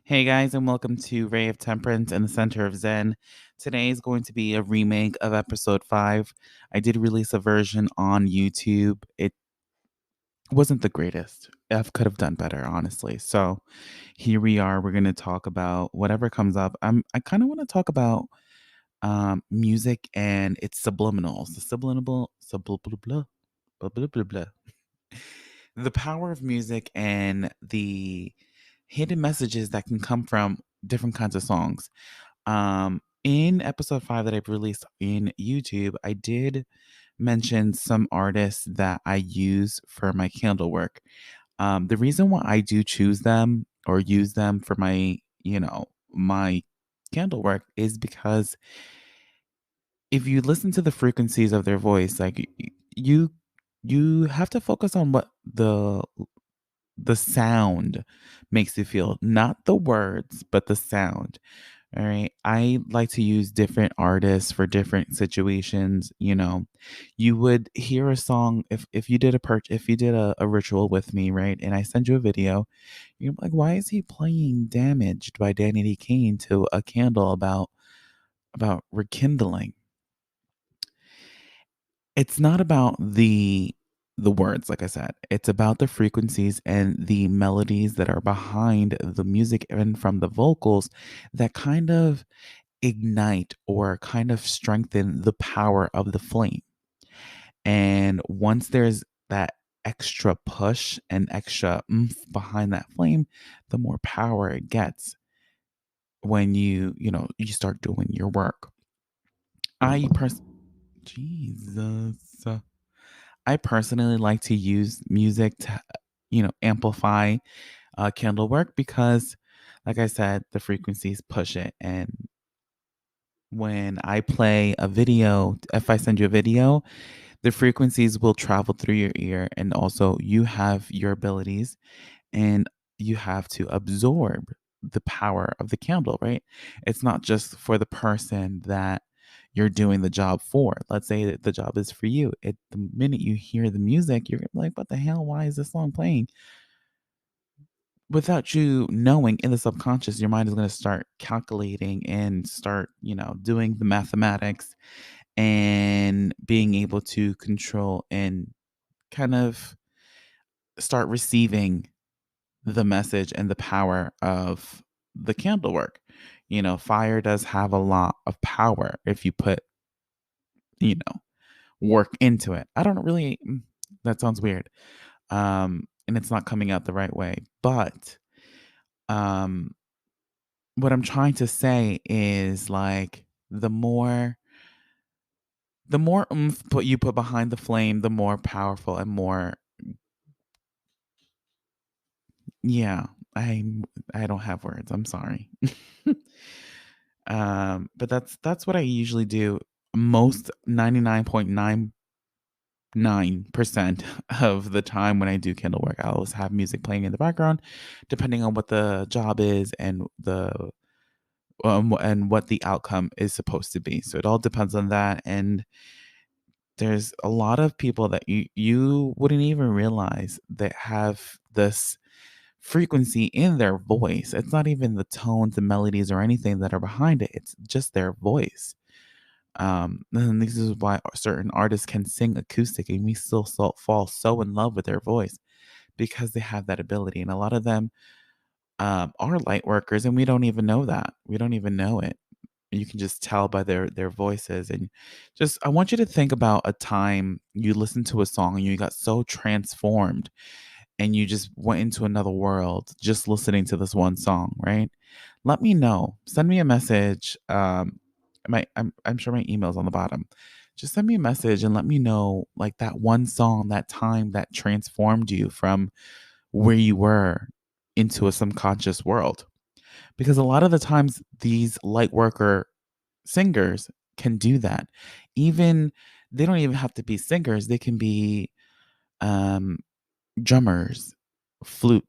Hey guys, and welcome to RayofTemperance and the Center of Zen. Today is going to be a remake of episode 5. I did release a version on YouTube. It wasn't the greatest. I could have done better, honestly. So here we are. We're going to talk about whatever comes up. I kind of want to talk about music and its subliminals. The power of music and the hidden messages that can come from different kinds of songs. In episode 5 that I've released in YouTube, I did mention some artists that I use for my candle work. The reason why I do choose them or use them for my candle work is because if you listen to the frequencies of their voice, you you have to focus on what the sound makes you feel, not the words, but the sound. All right. I like to use different artists for different situations. You would hear a song if you did if you did a ritual with me, right? And I send you a video, you're like, why is he playing Damaged by Danny D. Kane to a candle about rekindling? It's not about the words, like I said. It's about the frequencies and the melodies that are behind the music and from the vocals that kind of ignite or kind of strengthen the power of the flame. And once there's that extra push and extra oomph behind that flame, the more power it gets when you start doing your work. I pers Jesus. I personally like to use music to, amplify candle work because, like I said, the frequencies push it. And when I play a video, if I send you a video, the frequencies will travel through your ear. And also, you have your abilities and you have to absorb the power of the candle, right? It's not just for the person that you're doing the job for. Let's say that the job is for you. The minute you hear the music, you're gonna be like, what the hell? Why is this song playing? Without you knowing in the subconscious, your mind is going to start calculating and start, doing the mathematics and being able to control and kind of start receiving the message and the power of the candle work. Fire does have a lot of power if you put, you know, work into it. I don't really, that sounds weird. And it's not coming out the right way. But um, what I'm trying to say is like the more oomph you put behind the flame, the more powerful and more, yeah, I don't have words. I'm sorry. But that's what I usually do. Most 99.99% of the time when I do candle work, I always have music playing in the background, depending on what the job is and and what the outcome is supposed to be. So it all depends on that. And there's a lot of people that you wouldn't even realize that have this frequency in their voice. It's not even the tones, the melodies, or anything that are behind it. It's just their voice. And this is why certain artists can sing acoustic, and we still fall so in love with their voice because they have that ability. And a lot of them are light workers, and we don't even know that. We don't even know it. You can just tell by their voices. And just I want you to think about a time you listened to a song and you got so transformed and you just went into another world just listening to this one song, right? Let me know. Send me a message. I'm sure my email's on the bottom. Just send me a message and let me know like that one song, that time that transformed you from where you were into a subconscious world. Because a lot of the times these light worker singers can do that. Even they don't even have to be singers. They can be um drummers, flute.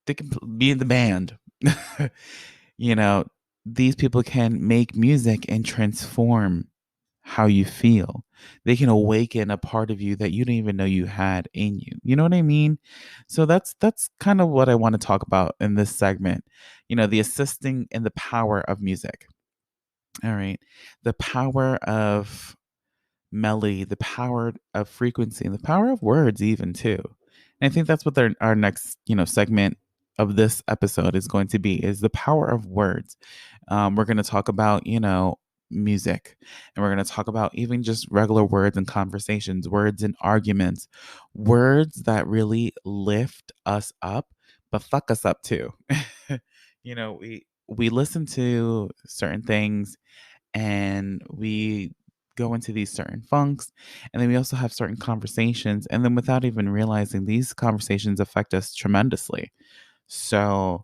They can be in the band. you know, these people can make music and transform. how you feel. They can awaken a part of you that you didn't even know you had in you. You know what I mean? So that's kind of what I want to talk about in this segment. The assisting and the power of music. All right. The power of melody, the power of frequency, and the power of words, even too. And I think that's what our next, segment of this episode is going to be is the power of words. We're going to talk about, music, and we're going to talk about even just regular words and conversations, words and arguments, words that really lift us up, but fuck us up too. We listen to certain things and we go into these certain funks, and then we also have certain conversations, and then without even realizing, these conversations affect us tremendously. So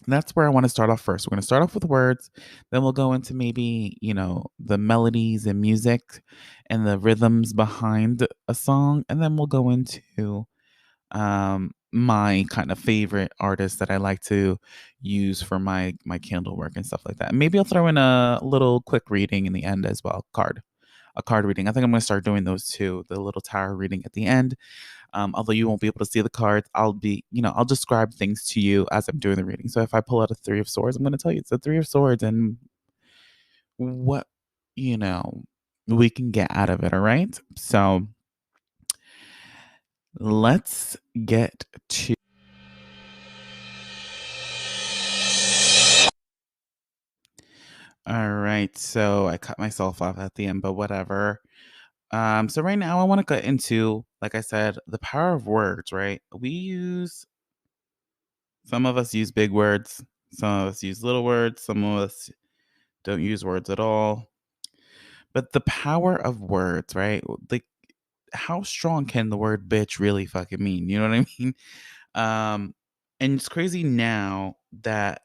that's where I want to start off first. We're going to start off with words, then we'll go into maybe, the melodies and music and the rhythms behind a song, and then we'll go into my kind of favorite artists that I like to use for my candle work and stuff like that. Maybe I'll throw in a little quick reading in the end as well. A card reading. I think I'm going to start doing those too. The little tarot reading at the end. Although you won't be able to see the cards, I'll describe things to you as I'm doing the reading. So if I pull out a Three of Swords, I'm going to tell you it's a Three of Swords and what you know we can get out of it. All right. So let's get to. All right, so I cut myself off at the end, but whatever. So right now I want to get into, like I said, the power of words, right? Some of us use big words, some of us use little words, some of us don't use words at all. But the power of words, right? Like, how strong can the word bitch really fucking mean? You know what I mean? Um, and it's crazy now that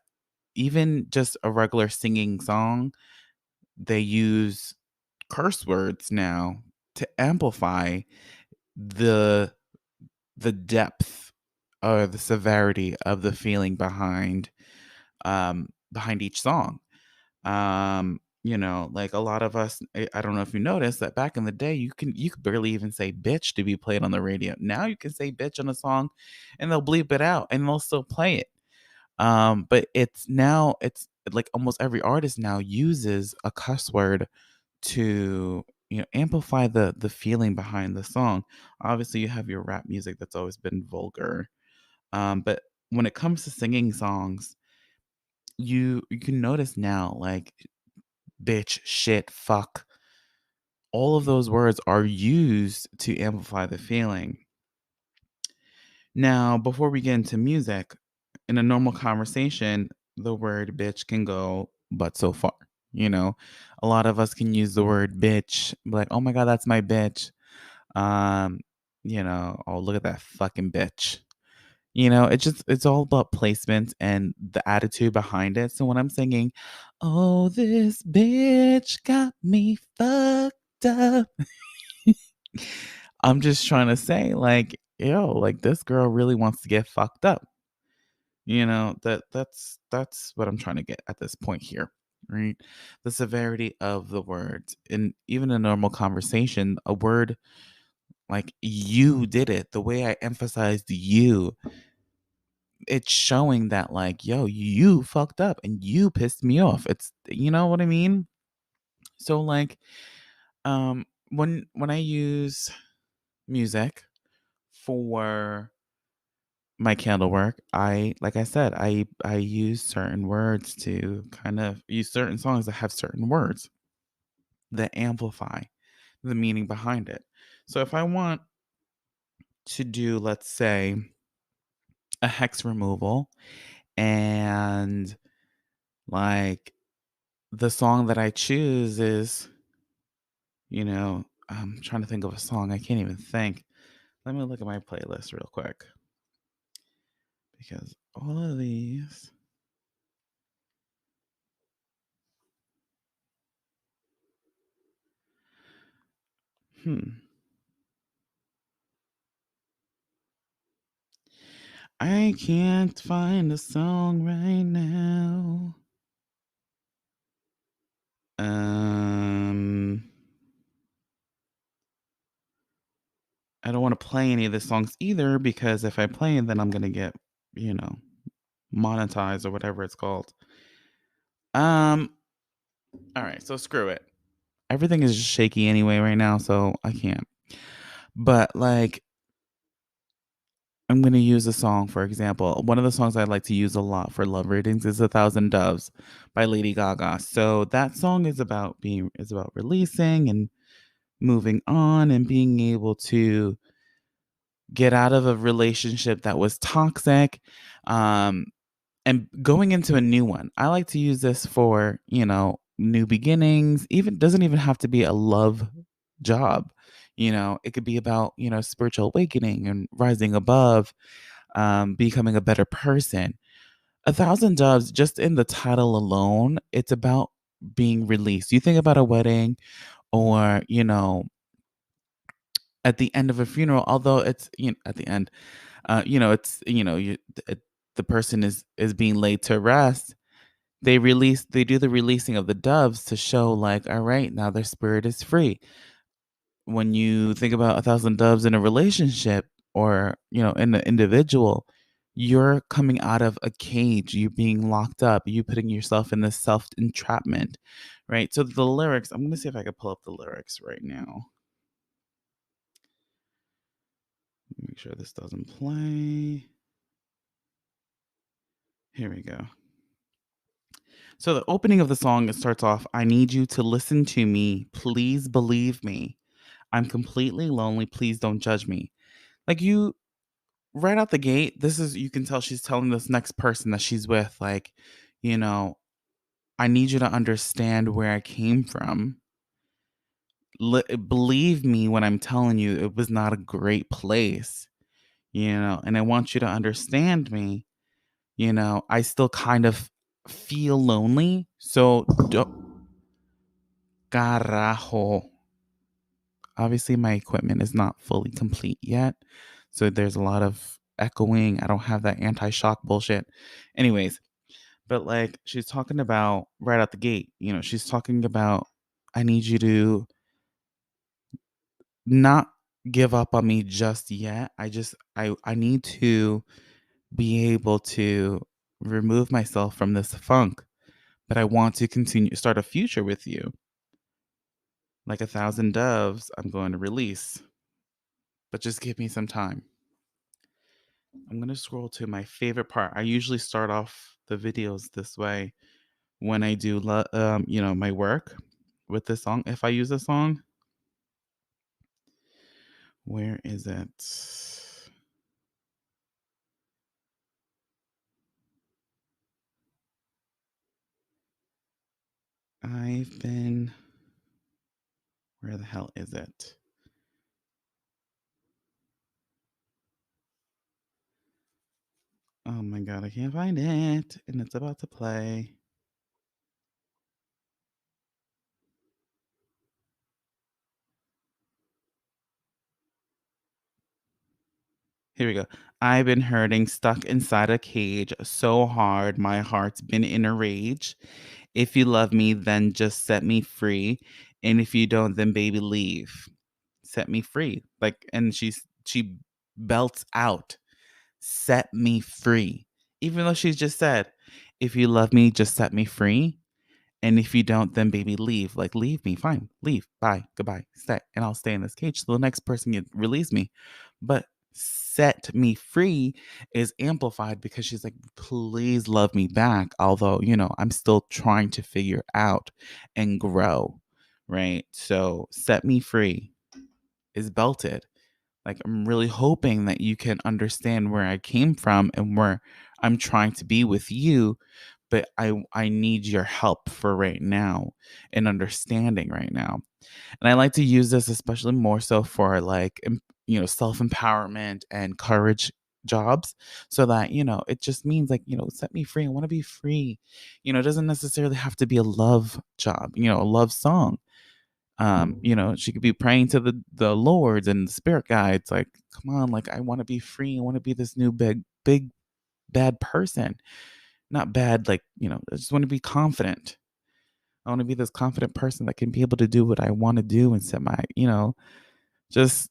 even just a regular singing song, they use curse words now to amplify the the depth or the severity of the feeling behind each song. Like a lot of us, I don't know if you noticed that back in the day you could barely even say bitch to be played on the radio. Now you can say bitch on a song and they'll bleep it out and they'll still play it. But it's like almost every artist now uses a cuss word to amplify the feeling behind the song. Obviously you have your rap music that's always been vulgar, but when it comes to singing songs, you can notice now, like bitch, shit, fuck, all of those words are used to amplify the feeling. Now before we get into music, in a normal conversation the word bitch can go but so far. A lot of us can use the word bitch, like, oh my god, that's my bitch. Um, oh, look at that fucking bitch. It's all about placement and the attitude behind it. So when I'm singing, oh, this bitch got me fucked up, I'm just trying to say, like, yo, like this girl really wants to get fucked up. That's what I'm trying to get at this point here. Right. The severity of the words. In even a normal conversation, a word like you did it, the way I emphasized you, it's showing that, like, yo, you fucked up and you pissed me off. It's, you know what I mean? So like, when I use music for my candle work, I like I said, I use certain words to kind of use certain songs that have certain words that amplify the meaning behind it. So if I want to do, let's say, a hex removal, and like the song that I choose is, I'm trying to think of a song. I can't even think. Let me look at my playlist real quick because all of these. Hmm. I can't find a song right now. I don't want to play any of the songs either because if I play, then I'm gonna get, you know, monetized or whatever it's called. Um. All right, so screw it. Everything is just shaky anyway right now, so I can't. But like, I'm gonna use a song for example. One of the songs I like to use a lot for love readings is "A Thousand Doves" by Lady Gaga. So that song is about releasing and moving on and being able to get out of a relationship that was toxic, um, and going into a new one. I like to use this for, new beginnings. Even doesn't even have to be a love job. It could be about, spiritual awakening and rising above, becoming a better person. A Thousand Doves, just in the title alone, it's about being released. You think about a wedding or, at the end of a funeral, although it's, at the end, it's, the person is being laid to rest. They do the releasing of the doves to show like, all right, now their spirit is free. When you think about a thousand doves in a relationship or, in an individual, you're coming out of a cage, you being locked up, you putting yourself in this self entrapment, right? So the lyrics, I'm gonna see if I can pull up the lyrics right now. Make sure this doesn't play. Here we go. So the opening of the song, it starts off, I need you to listen to me. Please believe me. I'm completely lonely. Please don't judge me. Like you right out the gate, you can tell she's telling this next person that she's with, like, you know, I need you to understand where I came from. Believe me when I'm telling you it was not a great place, and I want you to understand me. I still kind of feel lonely. So, carajo. Obviously, my equipment is not fully complete yet. So there's a lot of echoing. I don't have that anti shock bullshit. Anyways, but like she's talking about right out the gate, she's talking about, I need you to not give up on me just yet. I need to be able to remove myself from this funk, but I want to continue start a future with you. Like a thousand doves, I'm going to release, but just give me some time. I'm going to scroll to my favorite part. I usually start off the videos this way when I do my work with this song. If I use a song, where is it? I've been Where the hell is it? Oh my god, I can't find it and it's about to play. Here we go. I've been hurting, stuck inside a cage so hard, my heart's been in a rage. If you love me, then just set me free. And if you don't, then baby, leave. Set me free. Like, and she belts out, set me free. Even though she's just said, if you love me, just set me free. And if you don't, then baby, leave. Like, leave me. Fine. Leave. Bye. Goodbye. Stay. And I'll stay in this cage till the next person can release me. But set me free is amplified because she's like, please love me back. Although, I'm still trying to figure out and grow. Right. So set me free is belted. Like, I'm really hoping that you can understand where I came from and where I'm trying to be with you, but I need your help for right now and understanding right now. And I like to use this especially more so for like self-empowerment and courage jobs, so that it just means like, set me free. I want to be free. It doesn't necessarily have to be a love job, a love song. She could be praying to the lords and the spirit guides, like, come on, like, I want to be free. I want to be this new big bad person. Not bad, like, I just want to be confident. I want to be this confident person that can be able to do what I want to do and set my, just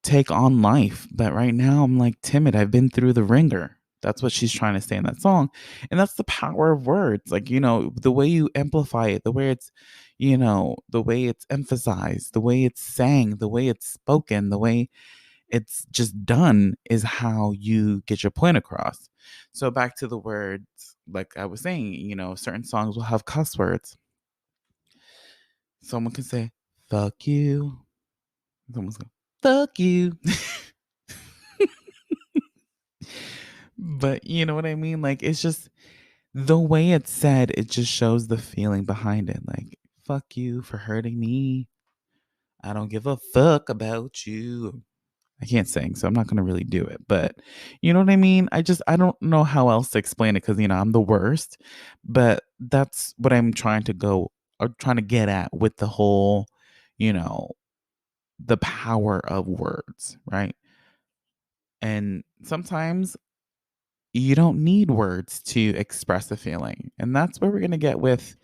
take on life. But right now I'm like timid. I've been through the ringer. That's what she's trying to say in that song. And that's the power of words. Like, the way you amplify it, the way it's, the way it's emphasized, the way it's sang, the way it's spoken, the way it's just done is how you get your point across. So back to the words, like I was saying, certain songs will have cuss words. Someone can say, fuck you. Someone's going, fuck you. But you know what I mean? Like, it's just the way it's said, it just shows the feeling behind it. Like, fuck you for hurting me. I don't give a fuck about you. I can't sing, so I'm not going to really do it. But you know what I mean? I don't know how else to explain it because, I'm the worst. But that's what I'm trying to trying to get at with the whole, you know, the power of words, right? And sometimes you don't need words to express a feeling. And that's where we're going to get with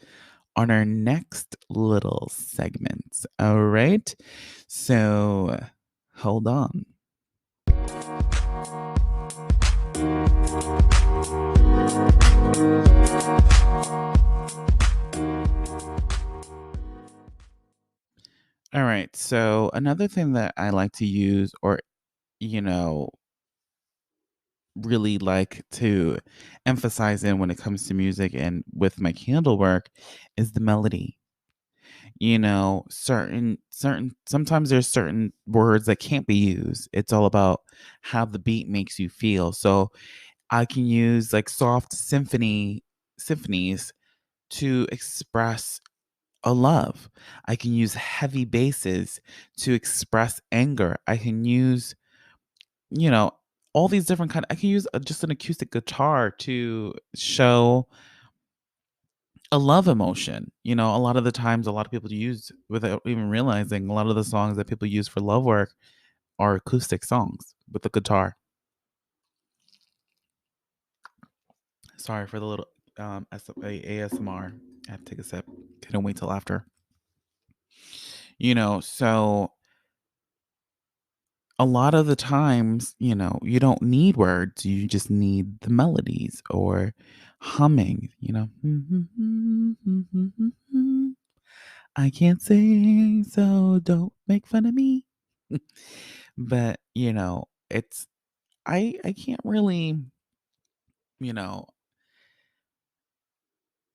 on our next little segment. All right. So hold on. All right. So another thing that I like to use or, you know, really like to emphasize in when it comes to music and with my candle work is the melody. Sometimes there's certain words that can't be used. It's all about how the beat makes you feel. So I can use like soft symphonies to express a love. I can use heavy basses to express anger. I can use, you know, all these different I can use just an acoustic guitar to show a love emotion. A lot of the times, a lot of people use without even realizing, a lot of the songs that people use for love work are acoustic songs with the guitar. Sorry for the little ASMR. I have to take a sip. Couldn't wait till after. So a lot of the times, you don't need words. You just need the melodies or humming, I can't sing, so don't make fun of me. But, it's I can't really, you know,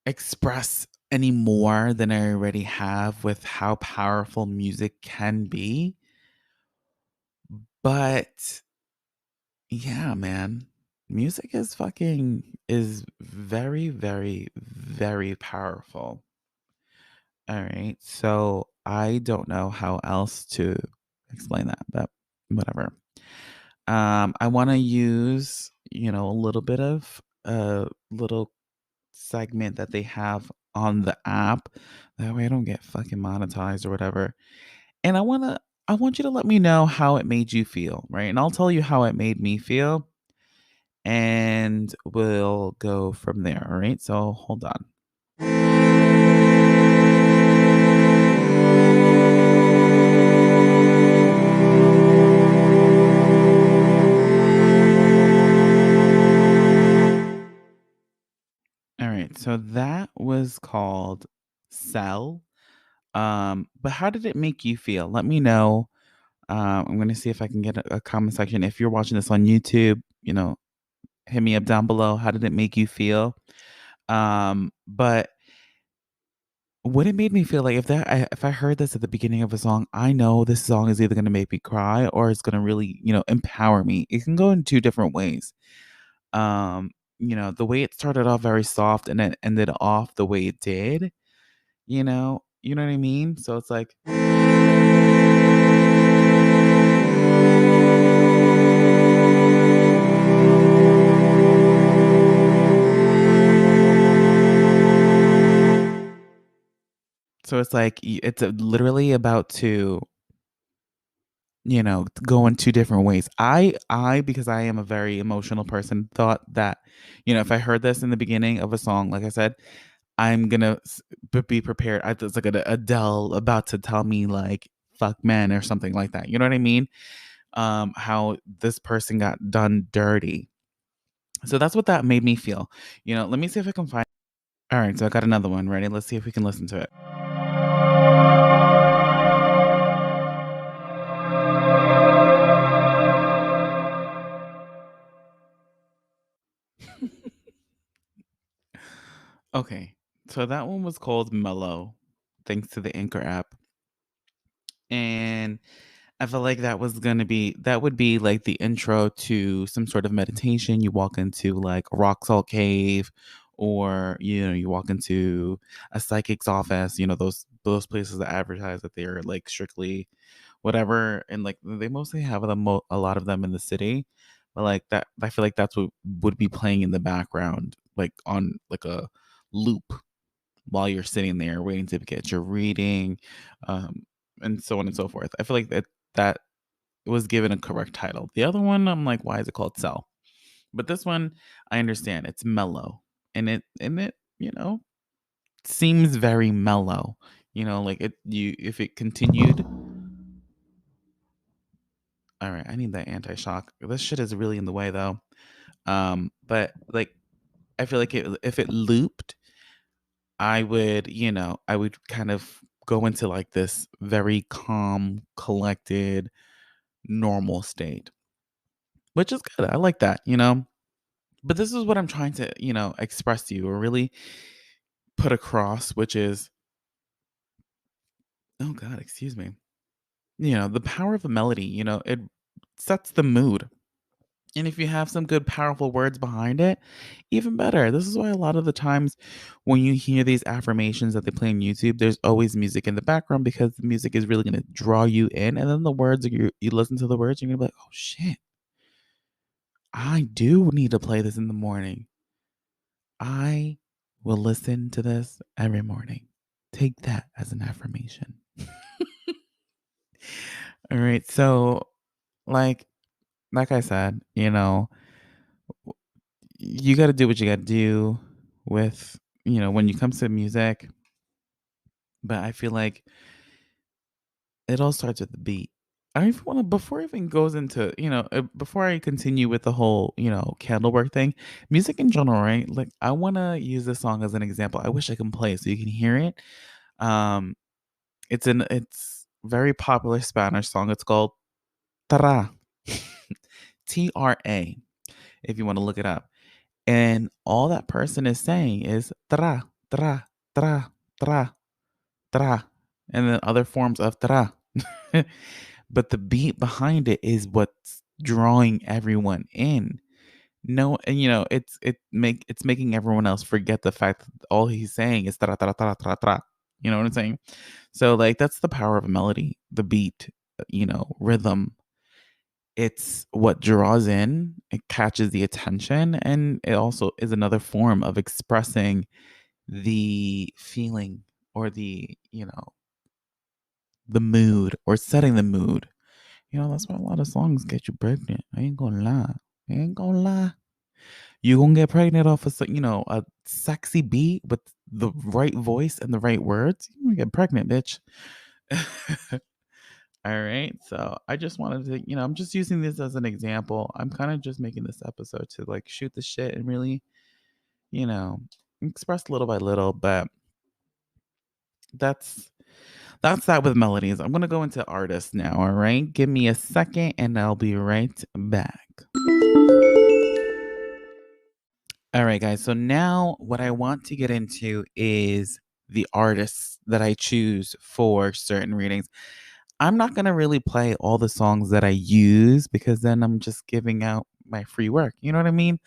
express any more than I already have with how powerful music can be. But yeah, man. Music is very, very, very powerful. All right. So I don't know how else to explain that, but whatever. I want to use, a little bit of a little segment that they have on the app. That way I don't get fucking monetized or whatever. And I want you to let me know how it made you feel, right? And I'll tell you how it made me feel and we'll go from there. All right. So hold on. All right. So that was called Sell. But how did it make you feel? Let me know. I'm going to see if I can get a comment section. If you're watching this on YouTube, hit me up down below. How did it make you feel? But what it made me feel like if I heard this at the beginning of a song, I know this song is either going to make me cry or it's going to really, empower me. It can go in two different ways. The way it started off very soft and then ended off the way it did, you know what I mean? So it's like it's literally about to go in two different ways. I because I am a very emotional person, thought that, if I heard this in the beginning of a song, like I said, I'm gonna be prepared. I thought it's like Adele about to tell me like "fuck men" or something like that. You know what I mean? how this person got done dirty. So that's what that made me feel. Let me see if I can find. All right, so I got another one. Ready? Let's see if we can listen to it. Okay, so that one was called Mellow, thanks to the Anchor app. And I felt like that would be like the intro to some sort of meditation. You walk into like a rock salt cave, or you walk into a psychic's office, those places that advertise that they're like strictly whatever, and like they mostly have a lot of them in the city. But like that, I feel like that's what would be playing in the background, like on like a loop while you're sitting there waiting to get your reading, um, and so on and so forth. I feel like that was given a correct title. The other one, I'm like, why is it called Cell? But this one, I understand. It's mellow, and it seems very mellow. Like if it continued. All right, I need that anti-shock. This shit is really in the way though. But like I feel like if it looped, I would kind of go into like this very calm, collected, normal state, which is good. I like that. But this is what I'm trying to, express to you or really put across, which is, oh God, excuse me. The power of a melody, it sets the mood. And if you have some good, powerful words behind it, even better. This is why a lot of the times when you hear these affirmations that they play on YouTube, there's always music in the background because the music is really going to draw you in. And then the words, you listen to the words, you're going to be like, oh shit, I do need to play this in the morning. I will listen to this every morning. Take that as an affirmation. All right. So, like, like I said, you got to do what you got to do with, when you comes to music. But I feel like it all starts with the beat. I even want to, before it even goes into, before I continue with the whole, candle work thing, music in general, right? Like, I want to use this song as an example. I wish I can play it so you can hear it. Um, it's very popular Spanish song. It's called Tra. Tra, if you want to look it up. And all that person is saying is tra, tra, tra, tra, tra, and then other forms of tra. But the beat behind it is what's drawing everyone in. No, and it's making everyone else forget the fact that all he's saying is tra tra tra tra tra. You know what I'm saying? So like that's the power of a melody, the beat, rhythm. It's what draws in, it catches the attention, and it also is another form of expressing the feeling or the mood or setting the mood. That's why a lot of songs get you pregnant. I ain't gonna lie. I ain't gonna lie. You gonna get pregnant off of a sexy beat with the right voice and the right words. You gonna get pregnant, bitch. All right. So I just wanted to, I'm just using this as an example. I'm kind of just making this episode to like shoot the shit and really, you know, express little by little. But that's that with melodies. I'm gonna go into artists now. All right. Give me a second and I'll be right back. All right, guys. So now what I want to get into is the artists that I choose for certain readings. I'm not going to really play all the songs that I use because then I'm just giving out my free work. You know what I mean?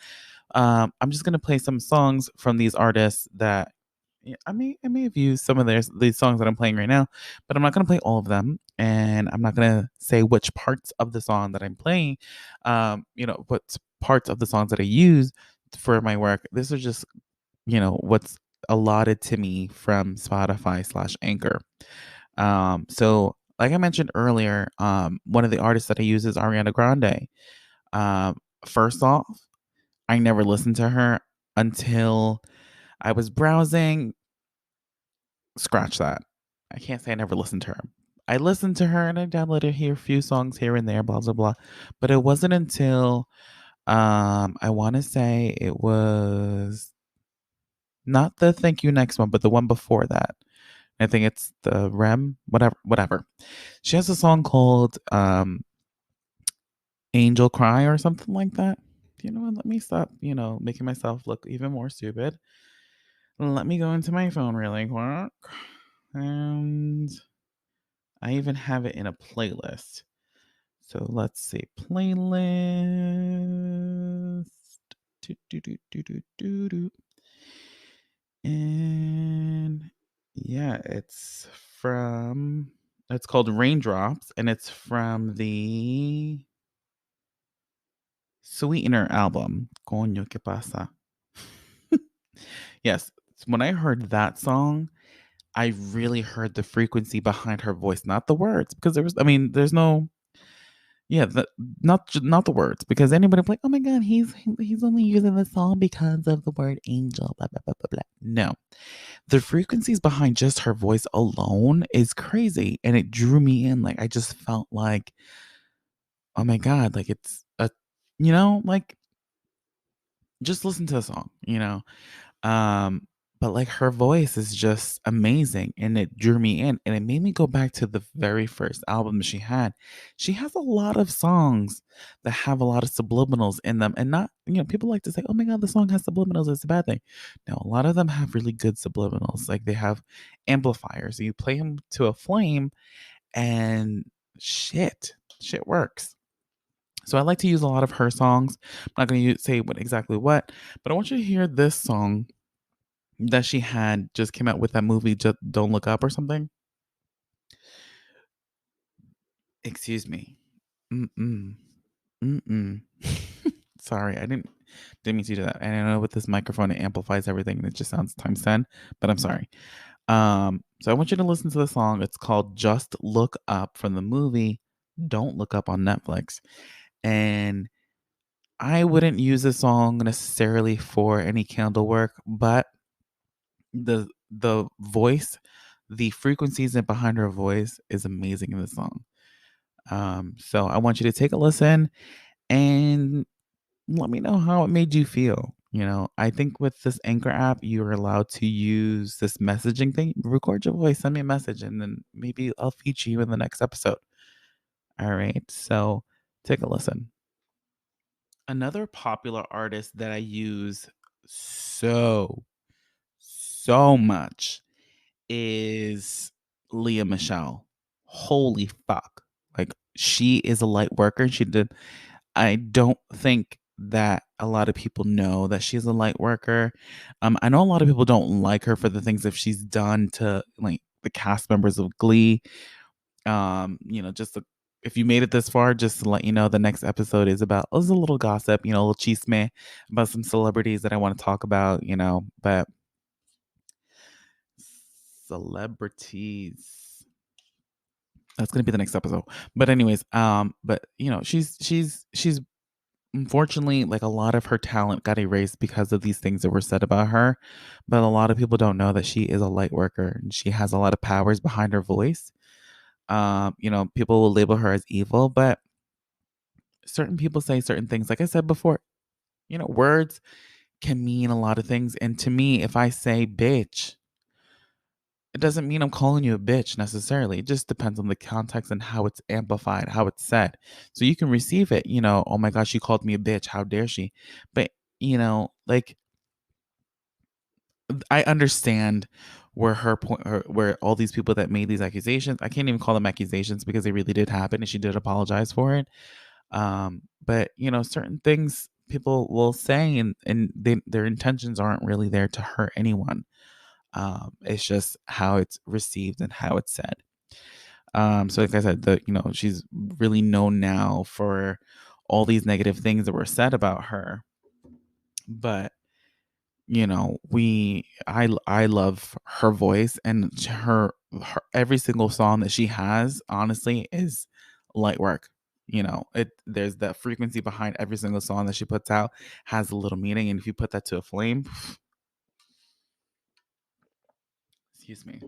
I'm just going to play some songs from these artists that I may have used some of these songs that I'm playing right now, but I'm not going to play all of them, and I'm not going to say which parts of the song that I'm playing, what parts of the songs that I use for my work. This is just what's allotted to me from Spotify/Anchor. So like I mentioned earlier, one of the artists that I use is Ariana Grande. Um, First off, I never listened to her until I was browsing. Scratch that. I can't say I never listened to her. I listened to her and I downloaded here a few songs here and there, blah blah blah. But it wasn't until I want to say it was not the Thank You Next one, but the one before that. I think it's the Rem, whatever. She has a song called Angel Cry or something like that. You know what? Let me stop, making myself look even more stupid. Let me go into my phone really quick. And I even have it in a playlist. So let's see. Playlist. Do, do, do, do, do, do, do. And yeah, it's called Raindrops, and it's from the Sweetener album. Coño, ¿qué pasa? Yes, when I heard that song, I really heard the frequency behind her voice, not the words, because there's no, yeah, not the words, because anybody would be like, oh my god, he's only using the song because of the word angel, blah blah blah blah blah. No, the frequencies behind just her voice alone is crazy, and it drew me in. Like I just felt like, oh my god, like it's a, like just listen to the song, Um, but like her voice is just amazing and it drew me in and it made me go back to the very first album she had. She has a lot of songs that have a lot of subliminals in them and not, people like to say, "Oh my god, the song has subliminals, it's a bad thing." No, a lot of them have really good subliminals. Like they have amplifiers. You play them to a flame and shit works. So I like to use a lot of her songs. I'm not going to say exactly what, but I want you to hear this song that she had just came out with that movie, just Don't Look Up or something. Excuse me. Mm-mm. Mm-mm. Sorry, I didn't mean to do that. And I know with this microphone it amplifies everything and it just sounds times 10, but I'm sorry. So I want you to listen to the song. It's called Just Look Up from the movie Don't Look Up on Netflix. And I wouldn't use this song necessarily for any candle work, but the voice, the frequencies in behind her voice is amazing in the song. So I want you to take a listen and let me know how it made you feel. I think with this Anchor app, you're allowed to use this messaging thing. Record your voice, send me a message, and then maybe I'll feature you in the next episode. All right. So take a listen. Another popular artist that I use so much is Leah Michelle. Holy fuck. Like she is a light worker. I don't think that a lot of people know that she's a light worker. I know a lot of people don't like her for the things that she's done to like the cast members of Glee. Just if you made it this far, just to let you know, the next episode is about a little gossip, a little chisme about some celebrities that I want to talk about, but celebrities. That's gonna be the next episode. But anyways, but she's unfortunately like a lot of her talent got erased because of these things that were said about her. But a lot of people don't know that she is a light worker and she has a lot of powers behind her voice. People will label her as evil, but certain people say certain things. Like I said before, words can mean a lot of things. And to me, if I say bitch, it doesn't mean I'm calling you a bitch necessarily. It just depends on the context and how it's amplified, how it's said. So you can receive it, oh my gosh, she called me a bitch. How dare she? But, like I understand where her point, where all these people that made these accusations, I can't even call them accusations because they really did happen and she did apologize for it. But, certain things people will say and their intentions aren't really there to hurt anyone. It's just how it's received and how it's said. So like I said, she's really known now for all these negative things that were said about her. But I love her voice and her every single song that she has, honestly, is light work. There's that frequency behind every single song that she puts out has a little meaning. And if you put that to a flame, excuse me.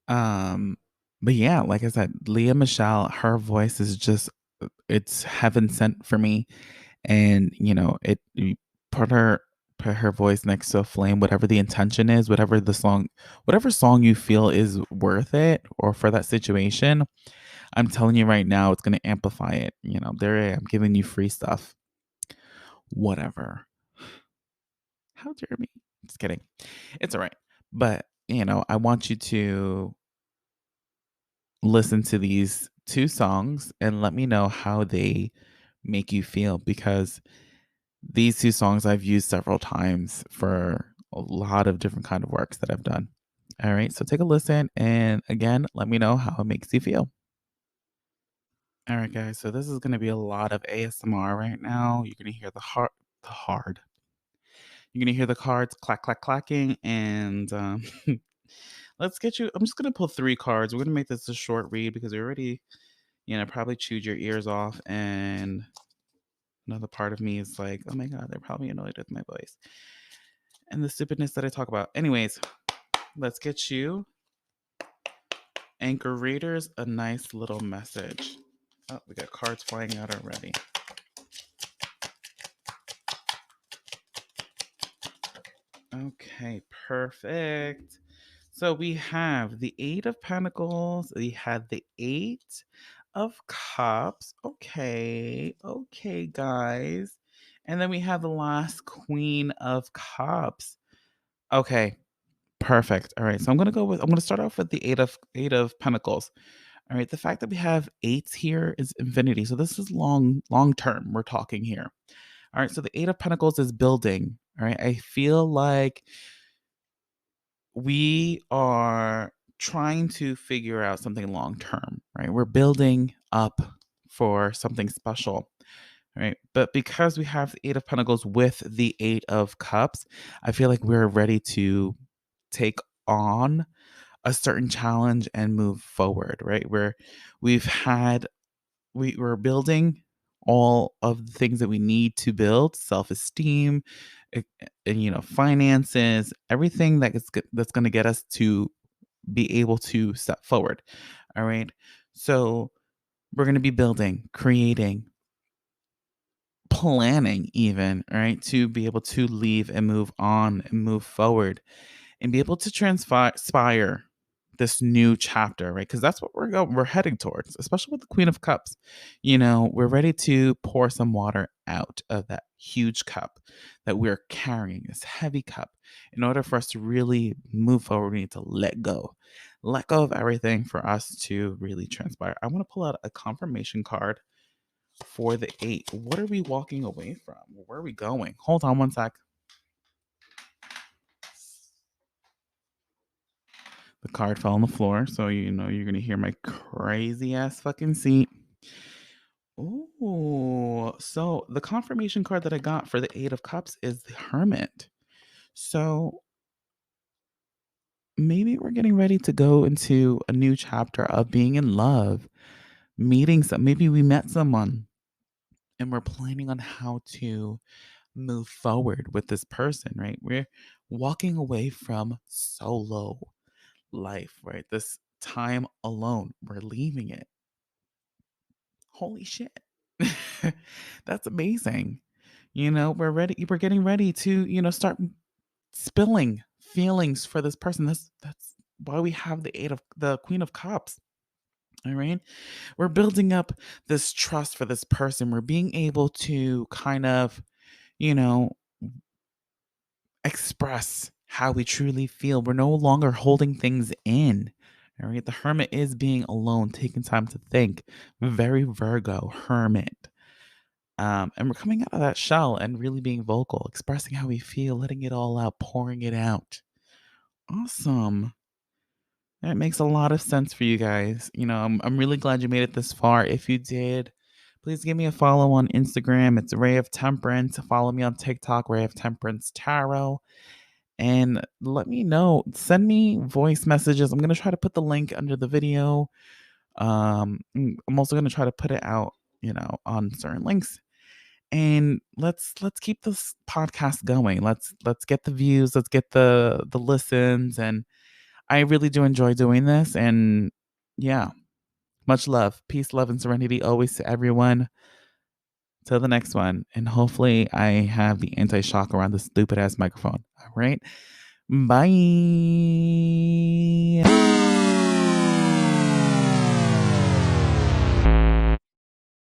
Um, but yeah, like I said, Leah Michelle, her voice is just it's heaven sent for me. And it you put her voice next to a flame, whatever the intention is, whatever song you feel is worth it or for that situation. I'm telling you right now, it's gonna amplify it. There I am giving you free stuff. Whatever. How dare me? Just kidding. It's all right. But I want you to listen to these two songs and let me know how they make you feel, because these two songs I've used several times for a lot of different kind of works that I've done. All right, so take a listen and again, let me know how it makes you feel. All right, guys. So this is going to be a lot of ASMR right now. You're going to hear the hard. You're going to hear the cards clack, clack, clacking, and let's get you. I'm just going to pull three cards. We're going to make this a short read because we already, probably chewed your ears off, and another part of me is like, oh my god, they're probably annoyed with my voice and the stupidness that I talk about. Anyways, let's get you, anchor readers, a nice little message. Oh, we got cards flying out already. Okay, perfect. So we have the Eight of Pentacles. We had the Eight of Cups. Okay, guys. And then we have the last Queen of Cups. Okay, perfect. All right, so I'm gonna start off with the Eight of Pentacles. All right, the fact that we have eights here is infinity. So this is long term we're talking here. All right, so the Eight of Pentacles is building. All right, I feel like we are trying to figure out something long term, right? We're building up for something special, right? But because we have the Eight of Pentacles with the Eight of Cups, I feel like we're ready to take on a certain challenge and move forward, right? Where we've had we're building all of the things that we need to build self-esteem, and finances, everything that's going to get us to be able to step forward. All right, so we're going to be building, creating, planning, even, all right, to be able to leave and move on and move forward and be able to transpire this new chapter, right? Because that's what we're heading towards, especially with the Queen of Cups. We're ready to pour some water out of that huge cup that we're carrying, this heavy cup. In order for us to really move forward, we need to let go of everything for us to really transpire. I want to pull out a confirmation card for the eight. What are we walking away from? Where are we going? Hold on one sec. The card fell on the floor, so you're gonna hear my crazy ass fucking seat. Oh, so the confirmation card that I got for the Eight of Cups is the Hermit. So maybe we're getting ready to go into a new chapter of being in love, maybe we met someone and we're planning on how to move forward with this person, right? We're walking away from solo life, right? This time alone, we're leaving it. Holy shit. That's amazing. We're getting ready to, start spilling feelings for this person. That's why we have the Queen of Cups. All right. We're building up this trust for this person. We're being able to kind of, you know, express how we truly feel. We're no longer holding things in. All right. The hermit is being alone, taking time to think. Very Virgo, hermit. And we're coming out of that shell and really being vocal, expressing how we feel, letting it all out, pouring it out. Awesome. That makes a lot of sense for you guys. I'm really glad you made it this far. If you did, please give me a follow on Instagram. It's Ray of Temperance. Follow me on TikTok, Ray of Temperance Tarot. And let me know. Send me voice messages. I'm gonna try to put the link under the video. I'm also gonna try to put it out, on certain links. And let's keep this podcast going. Let's get the views. Let's get the listens. And I really do enjoy doing this. And yeah, much love, peace, love, and serenity always to everyone. Till the next one. And hopefully I have the anti shock around this stupid ass microphone. All right. Bye.